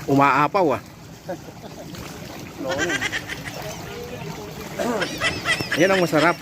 Umaapaw ah. Yan ang masarap.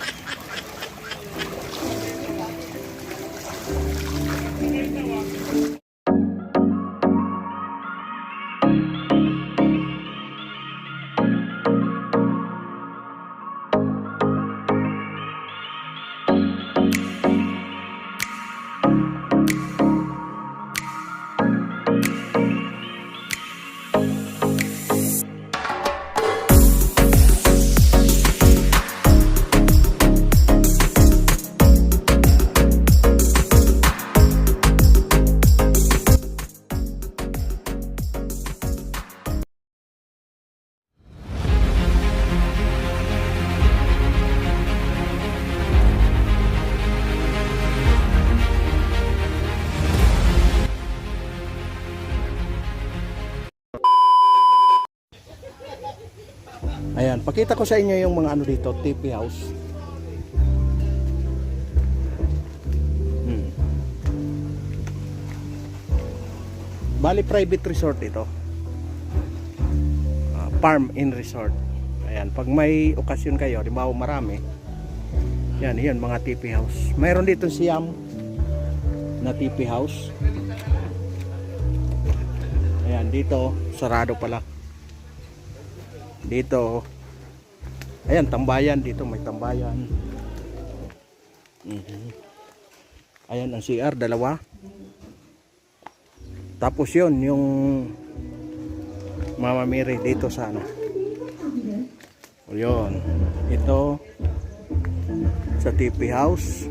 Ayan, pakita ko sa inyo yung mga ano dito, TP house. Bali private resort ito. Farm in resort. Ayan, pag may okasyon kayo, halimbawa marami. Yan, yan mga TP house. Mayroon dito Siam na TP house. Ayan, dito sarado pala. Dito ayan, tambayan. Dito may tambayan. Ayan ang CR, dalawa. Tapos yun, yung Mama Mary dito sa ano. Yun, ito sa TP house.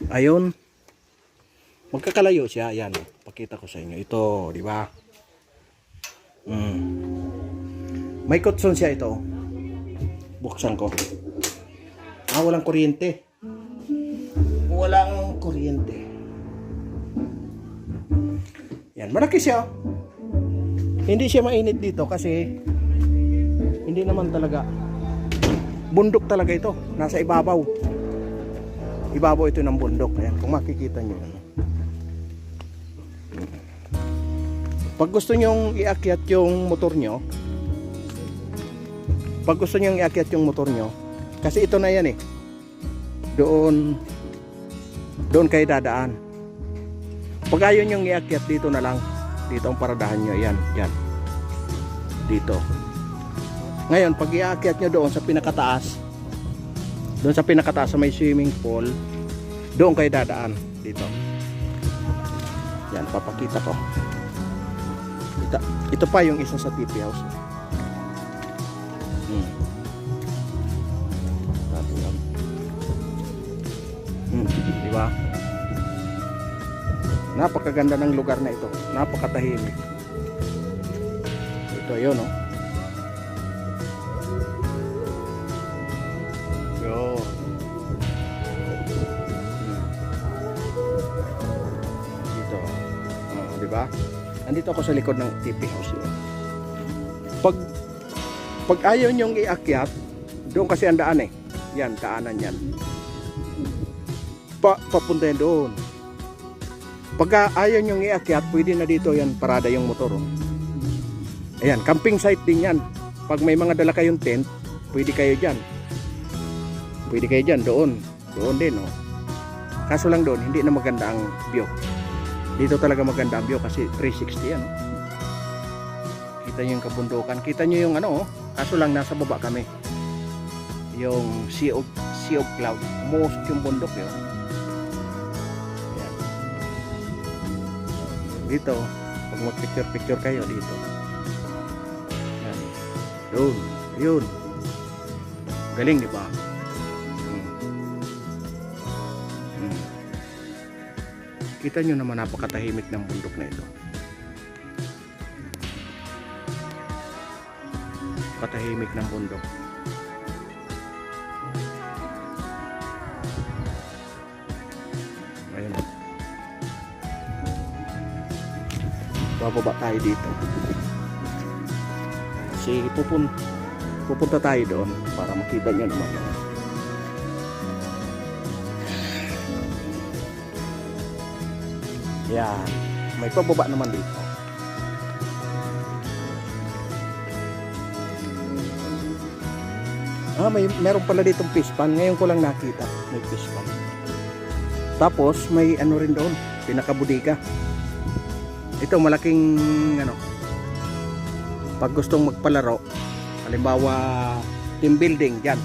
Ayun, magkakalayo siya. Ayan, pakita ko sa inyo. Ito, di ba? May kutson siya ito. Buksan ko. Walang kuryente. Walang kuryente. Yan, malaki siya. Hindi siya mainit dito kasi hindi naman talaga. Bundok talaga ito. Nasa ibabaw. Ibabaw ito ng bundok. Ayan, kung makikita nyo. Pag gusto nyong iakyat yung motor nyo, pag gusto nyo iakyat yung motor nyo, kasi ito na yan eh, doon kayo dadaan. Pag ayaw nyo iakyat, dito na lang, dito ang paradahan nyo. Yan, yan, dito. Ngayon pag iakyat nyo doon sa pinakataas, doon sa pinakataas sa may swimming pool, doon kayo dadaan, dito. Yan, papakita ko. Ito pa yung isa sa TP house. Diba? Napakaganda ng lugar na ito. Napakatahimik. Ito yun, no? Yun. Dito. Diba? Nandito ako sa likod ng TP house yun. Pag ayaw nyong iakyat, doon kasi ang daan eh. Yan, daanan yan. Papunta yan doon. Pag ayaw nyong iakyat, pwede na dito yan, parada yung motor. Oh. Ayan, camping site din yan. Pag may mga dala kayong tent, pwede kayo dyan. Pwede kayo dyan, doon. Doon din, oh. Kaso lang doon, hindi na maganda ang view. Dito talaga maganda ang view kasi 360 yan. Oh. Kita nyo yung kabundukan. Kita nyo yung ano, oh. Kaso lang nasa baba kami. Yung sea of cloud. Most yung bundok yun. Ayan. Dito, pag mag-picture kayo dito. Ayan. Doon. Yun. Galing, di ba? Kita nyo naman napakatahimik ng bundok na ito. Patahimik ng bundok. Ayun. Bababa tayo dito. Kasi pupunta tayo doon para makita nyo naman. Yan. May pababa naman dito. Meron pala ditong fish pan. Ngayon ko lang nakita. May fish pan. Tapos may ano rin doon. Pinakabudika. Ito malaking ano. Pag gustong magpalaro. Halimbawa team building dyan.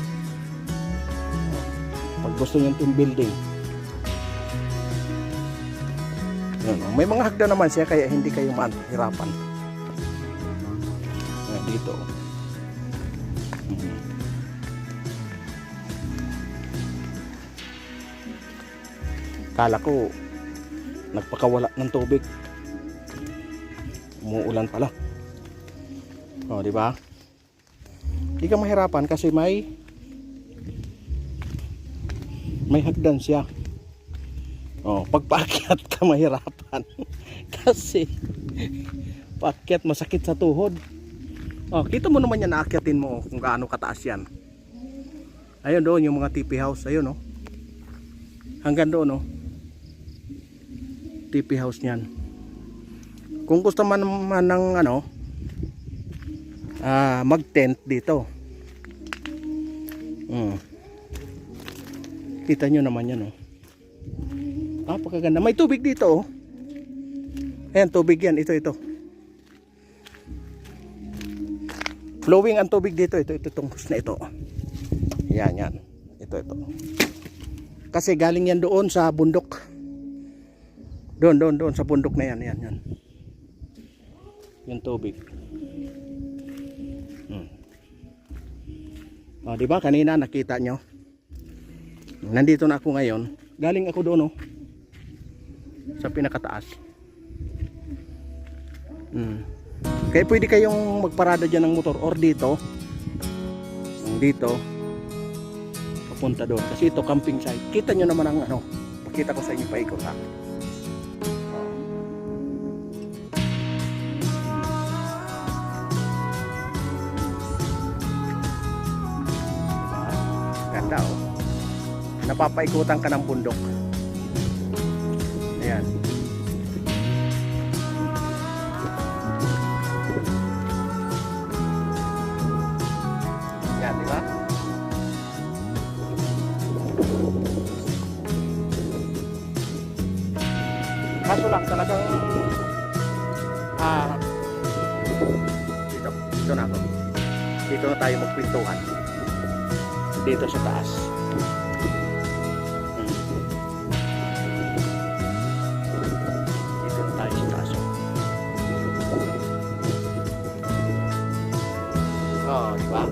Pag gusto nyo team building. Yan, may mga hagdan naman siya kaya hindi kayo mahirapan. Dito. Kala ko nagpakawala ng tubig. Umuulan pala. Oh, di ba? Hindi ka mahirapan kasi may hagdan siya. Oh, pag paakyat ka mahirapan. Kasi paakyat masakit sa tuhod. Oh, kita mo naman yan, naakyatin mo kung gaano kataas yan. Ayun doon yung mga TP house, ayun oh. Hanggang doon oh. TP house niyan. Kung gusto man ng ano mag-tent dito. Kita nyo naman yan oh. Napakaganda. May tubig dito oh. Ayan, tubig yan. Ito. Flowing ang tubig dito. Ito itong hose na ito. Yan. Ito. Kasi galing yan doon sa bundok. Doon sa bundok na yan. Yan. Yung tubig. O, diba? Kanina nakita nyo. Nandito na ako ngayon. Galing ako doon oh. Sa pinakataas. Kaya pwede kayong magparada dyan ng motor or dito papunta doon kasi ito camping site. Kita nyo naman ang ano, pakita ko sa inyo paikot ha. Ganda oh, napapaikutan ka ng bundok. Ayan. Yan, di ba? Kaso lang talagang dito na ako. Dito na tayo magpintuan. Dito sa taas. Dito na tayo sa taas. Oh, di ba?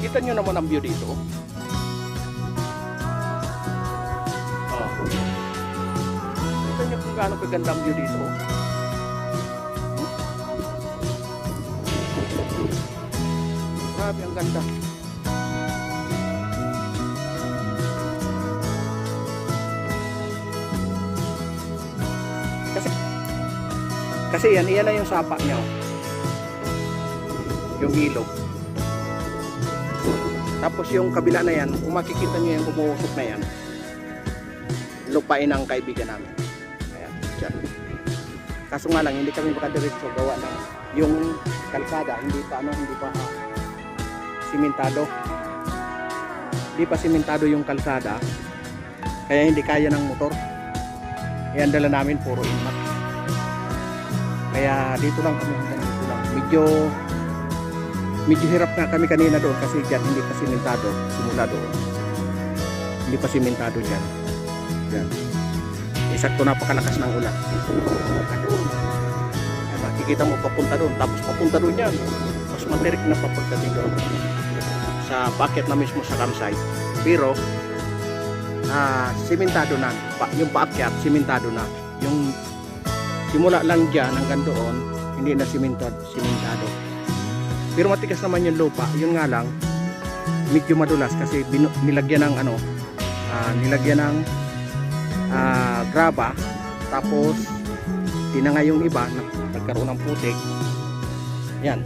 Kita nyo naman ang view dito. Kita nyo kung gaano kaganda ang view dito. Grabe ang ganda. Kasi yan na yung sapa niya. Yung ilog. Tapos yung kabila na yan, kung makikita nyo yung umuusok na yan, lupain ang kaibigan namin. Ayan, dyan. Kaso nga lang, hindi kami makadiretso gawa ng yung kalsada, hindi pa simentado. Hindi pa simentado yung kalsada, kaya hindi kaya ng motor. Ayan, dala namin puro inmax. Kaya dito lang kami hanggang dito lang. Medyo hirap na kami kanina doon kasi dyan hindi pa simentado. Simula doon hindi pa simentado dyan. Sakto napakalakas ng ulan. Makikita mo papunta doon, tapos papunta doon yan. Mas materik na papagdating doon sa packet na mismo sa campsite. Pero simentado na yung paakyat, simentado na. Yung simula lang dyan hanggang doon hindi na simentado. Pero matigas naman yung lupa. Yun nga lang, medyo madulas kasi nilagyan ng nilagyan ng graba. Tapos tinangay yung iba, nagkaroon ng putik. Yan.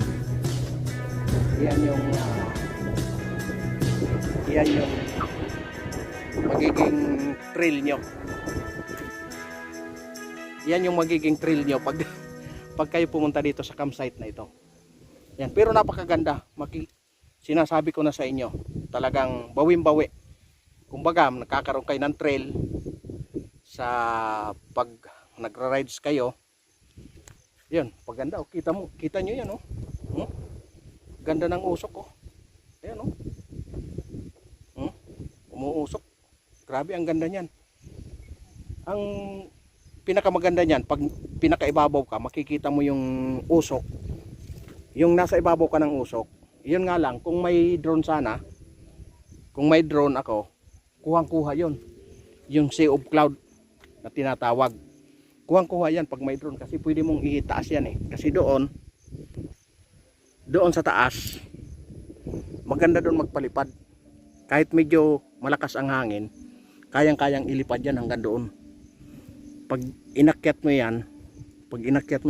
Yan yung yan yung magiging trail nyo. Yan yung magiging trail nyo pag pag kayo pumunta dito sa campsite na ito. Yan, pero napakaganda. Sinasabi ko na sa inyo, talagang bawim-bawi. Kumbaga, nakakaroon kayo ng trail sa pag nagra-rides kayo. Yan, paganda. Oh, kita nyo yan, oh. Ganda ng usok, oh. Ayan, oh. Umuusok. Grabe, ang ganda niyan. Ang pinakamaganda niyan, pag pinakaibabaw ka, makikita mo yung usok. Yung nasa ibabaw ka ng usok. Yun nga lang, kung may drone sana, kung may drone ako, kuhang-kuha yun. Yung sea of cloud na tinatawag. Kuhang-kuha yan pag may drone kasi pwede mong itaas yan eh. Kasi doon sa taas, maganda doon magpalipad. Kahit medyo malakas ang hangin, kayang-kayang ilipad yan hanggang doon. Pag inakyat mo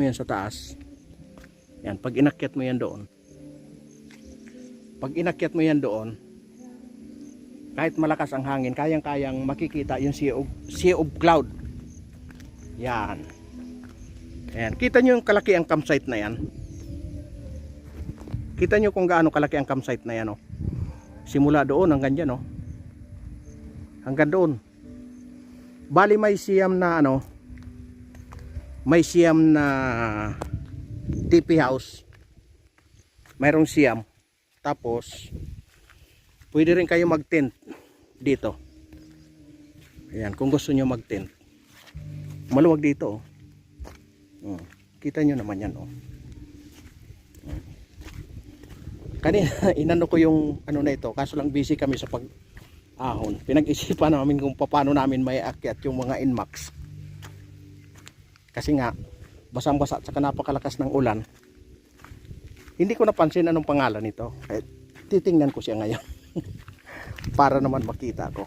yan sa taas, yan, pag inakyat mo yan doon, kahit malakas ang hangin, kayang-kayang makikita yung sea of cloud. Yan. Ayan. Kita nyo yung kalaki ang campsite na yan. Kita nyo kung gaano kalaki ang campsite na yan, oh. Simula doon hanggang dyan, oh. Hanggang doon. Bali may siyam na TP house. Mayroong siyam. Tapos pwede rin kayo mag-tent dito. Ayan, kung gusto nyo mag-tent. Maluwag dito, oh. Kita nyo naman yan, oh. Kanina inano ko yung na ito, kaso lang busy kami sa pag-ahon. Pinag-isipan namin kung paano namin may akyat yung mga Inmax. Kasi nga basang-basa at saka napakalakas ng ulan. Hindi ko napansin anong pangalan nito. Titingnan ko siya ngayon. Para naman makita ko.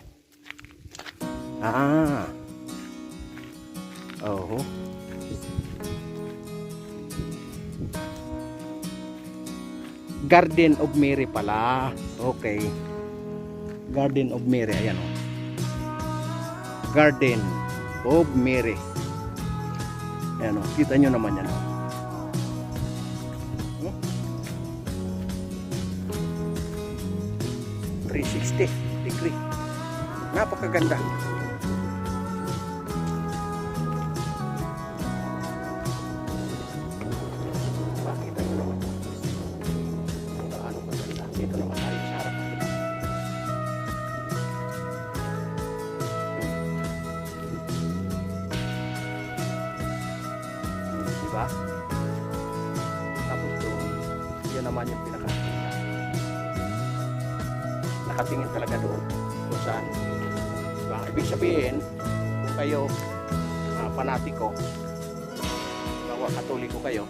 Oh. Garden of Mary pala. Okay. Garden of Mary. Ayan, oh. Garden of Mary. Ayan, oh. Kita nyo naman yan, oh. 360 degree. Napakaganda. Pakita nyo naman. Ano maganda. Dito naman tayo sa harap. Diba? Tapos doon, yun naman yung pinaka nakatingin talaga doon kung saan. Diba? Ibig sabihin kung kayo panatiko, bawa katoliko kayo,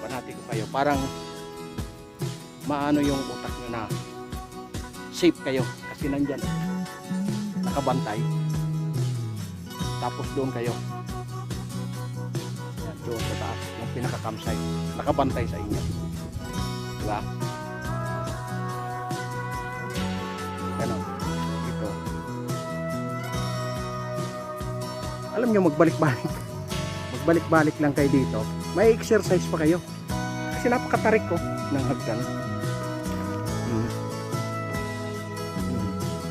panatiko kayo, parang maano yung utak nyo na safe kayo kasi nandyan nakabantay. Tapos doon kayo, yan, doon sa taas ng pinaka campsite, nakabantay sa inyo, diba? Ganon, ito. Alam nyo, magbalik-balik lang kayo dito, may exercise pa kayo kasi napakatarik ko ng hagdan.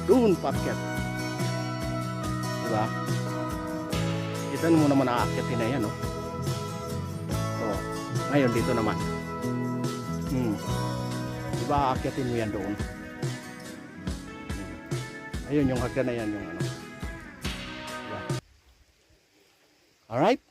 Doon paakyat, diba? Kita mo naman aakyatin na yan, oh. So, ngayon dito naman, diba aakyatin mo yan doon. Ayun yung hagdan na yan, yung ano. Diba? Alright.